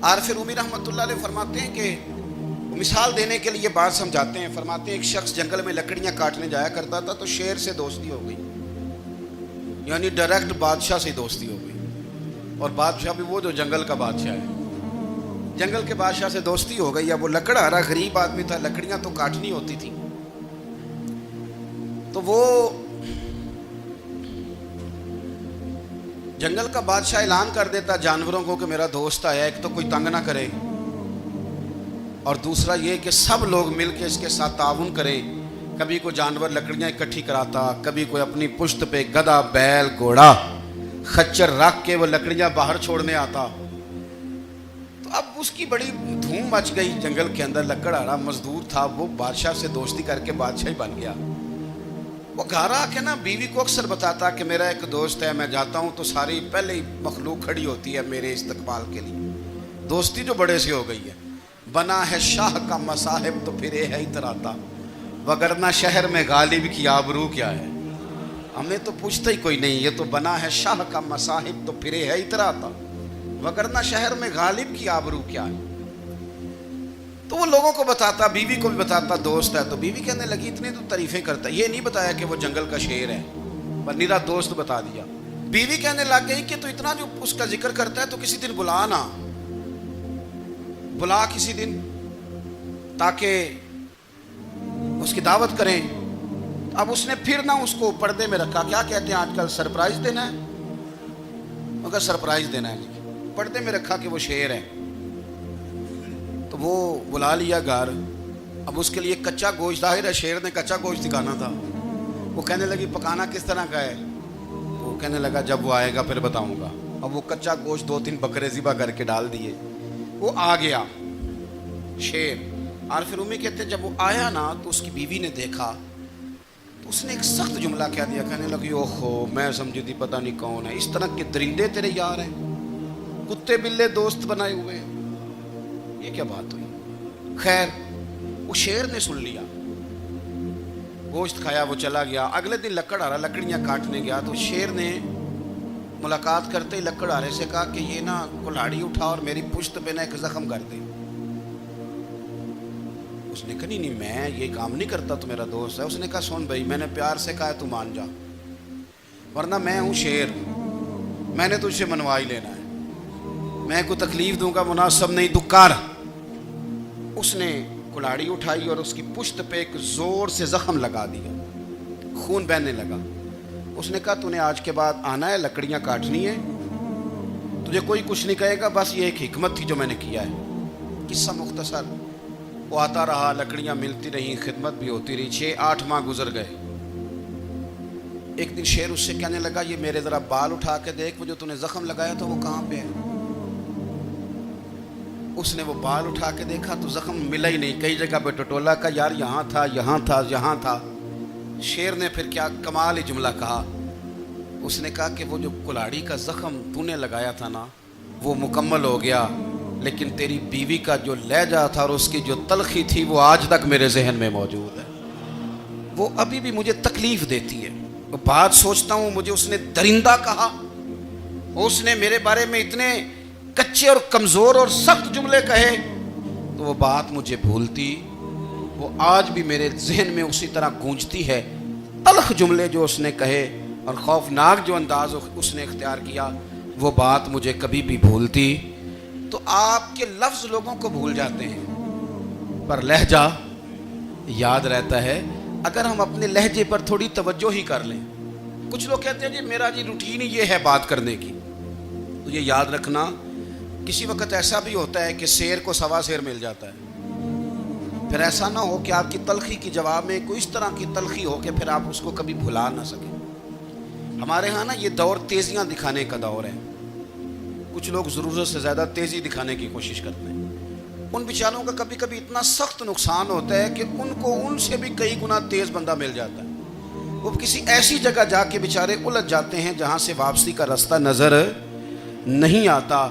عارف رومی رحمۃ اللہ علیہ فرماتے ہیں کہ مثال دینے کے لیے بات سمجھاتے ہیں. فرماتے ہیں ایک شخص جنگل میں لکڑیاں کاٹنے جایا کرتا تھا تو شیر سے دوستی ہو گئی, یعنی ڈائریکٹ بادشاہ سے دوستی ہو گئی, اور بادشاہ بھی وہ جو جنگل کا بادشاہ ہے. جنگل کے بادشاہ سے دوستی ہو گئی. اب وہ لکڑہارا غریب آدمی تھا, لکڑیاں تو کاٹنی ہوتی تھی. تو وہ جنگل کا بادشاہ اعلان کر دیتا جانوروں کو کہ میرا دوست آیا, ایک تو کوئی تنگ نہ کرے, اور دوسرا یہ کہ سب لوگ مل کے اس کے ساتھ تعاون کریں. کبھی کوئی جانور لکڑیاں اکٹھی کراتا, کبھی کوئی اپنی پشت پہ گدھا, بیل, گھوڑا, خچر رکھ کے وہ لکڑیاں باہر چھوڑنے آتا. تو اب اس کی بڑی دھوم مچ گئی جنگل کے اندر. لکڑہارا مزدور تھا, وہ بادشاہ سے دوستی کر کے بادشاہ ہی بن گیا. وہ گھر آ کے نا بیوی کو اکثر بتاتا کہ میرا ایک دوست ہے, میں جاتا ہوں تو ساری پہلے ہی مخلوق کھڑی ہوتی ہے میرے استقبال کے لیے. دوستی جو بڑے سے ہو گئی ہے. بنا ہے شاہ کا مصاحب تو پھر ہے اتراتا, وگرنہ شہر میں غالب کی آبرو کیا ہے. ہمیں تو پوچھتا ہی کوئی نہیں, یہ تو بنا ہے شاہ کا مصاحب تو پھر ہے اتراتا, وگرنہ شہر میں غالب کی آبرو کیا ہے. تو وہ لوگوں کو بتاتا, بیوی کو بھی بتاتا دوست ہے. تو بیوی کہنے لگی اتنی تو تعریفیں کرتا, یہ نہیں بتایا کہ وہ جنگل کا شیر ہے, پر نیرا دوست بتا دیا. بیوی کہنے لگ گئی کہ تو اتنا جو اس کا ذکر کرتا ہے تو کسی دن بلا نا, بلا کسی دن تاکہ اس کی دعوت کریں. اب اس نے پھر نہ اس کو پردے میں رکھا. کیا کہتے ہیں آج کل, سرپرائز دینا ہے, مگر سرپرائز دینا ہے, پردے میں رکھا کہ وہ شیر ہے. تو وہ بلا لیا گھر. اب اس کے لیے کچا گوشت, ظاہر ہے شیر نے کچا گوشت دکھانا تھا. وہ کہنے لگی پکانا کس طرح کا ہے. وہ کہنے لگا جب وہ آئے گا پھر بتاؤں گا. اب وہ کچا گوشت 2-3 بکرے ذبح کر کے ڈال دیے. وہ آ گیا شیر. عارف رومی کہتے ہیں جب وہ آیا نا تو اس کی بیوی نے دیکھا تو اس نے ایک سخت جملہ کہہ دیا. کہنے لگی اوہو, میں سمجھی تھی پتہ نہیں کون ہے, اس طرح کے درندے تیرے یار ہیں, کتے بلے دوست بنائے ہوئے ہیں, یہ کیا بات ہوئی. خیر وہ شیر نے سن لیا, گوشت کھایا, وہ چلا گیا. اگلے دن لکڑہارا لکڑیاں کاٹنے گیا تو شیر نے ملاقات کرتے ہی لکڑہارے سے کہا کہ یہ نا کلاڑی اٹھا اور میری پشت پہ نا ایک زخم کر دے. اس نے کہا نہیں میں یہ کام نہیں کرتا, تو میرا دوست ہے. اس نے کہا سن بھائی, میں نے پیار سے کہا ہے تو مان جا, ورنہ میں ہوں شیر, میں نے تجھ سے منوا ہی لینا ہے, میں کو تکلیف دوں گا مناسب نہیں, تو کر. اس نے کلاڑی اٹھائی اور اس کی پشت پہ ایک زور سے زخم لگا دیا, خون بہنے لگا. اس نے کہا تو نے آج کے بعد آنا ہے, لکڑیاں کاٹنی ہے, تجھے کوئی کچھ نہیں کہے گا, بس یہ ایک حکمت تھی جو میں نے کیا ہے. قصہ مختصر. وہ آتا رہا, لکڑیاں ملتی رہیں, خدمت بھی ہوتی رہی. 6-8 ماہ گزر گئے. ایک دن شیر اس سے کہنے لگا یہ میرے ذرا بال اٹھا کے دیکھ, وہ جو تو نے زخم لگایا تھا وہ کہاں پہ ہے. اس نے وہ بال اٹھا کے دیکھا تو زخم ملا ہی نہیں, کئی جگہ پہ ٹٹولا کا, یار یہاں تھا, یہاں تھا, یہاں تھا. شیر نے پھر کیا کمال ہی جملہ کہا. اس نے کہا کہ وہ جو کلاڑی کا زخم تو نے لگایا تھا نا وہ مکمل ہو گیا, لیکن تیری بیوی کا جو لہجہ تھا اور اس کی جو تلخی تھی وہ آج تک میرے ذہن میں موجود ہے, وہ ابھی بھی مجھے تکلیف دیتی ہے. وہ بات سوچتا ہوں مجھے اس نے درندہ کہا, اس نے میرے بارے میں اتنے کچے اور کمزور اور سخت جملے کہے, تو وہ بات مجھے بھولتی, وہ آج بھی میرے ذہن میں اسی طرح گونجتی ہے. تلخ جملے جو اس نے کہے اور خوفناک جو انداز اس نے اختیار کیا, وہ بات مجھے کبھی بھی بھولتی. تو آپ کے لفظ لوگوں کو بھول جاتے ہیں, پر لہجہ یاد رہتا ہے اگر ہم اپنے لہجے پر تھوڑی توجہ ہی کر لیں. کچھ لوگ کہتے ہیں جی میرا جی روٹین ہی یہ ہے بات کرنے کی, تو یہ یاد رکھنا کسی وقت ایسا بھی ہوتا ہے کہ شیر کو سوا شیر مل جاتا ہے. پھر ایسا نہ ہو کہ آپ کی تلخی کی جواب میں کوئی اس طرح کی تلخی ہو کہ پھر آپ اس کو کبھی بھلا نہ سکیں. ہمارے ہاں نا یہ دور تیزیاں دکھانے کا دور ہے. کچھ لوگ ضرورت سے زیادہ تیزی دکھانے کی کوشش کرتے ہیں. ان بیچاروں کا کبھی کبھی اتنا سخت نقصان ہوتا ہے کہ ان کو ان سے بھی کئی گنا تیز بندہ مل جاتا ہے. وہ کسی ایسی جگہ جا کے بیچارے الجھ جاتے ہیں جہاں سے واپسی کا راستہ نظر نہیں آتا.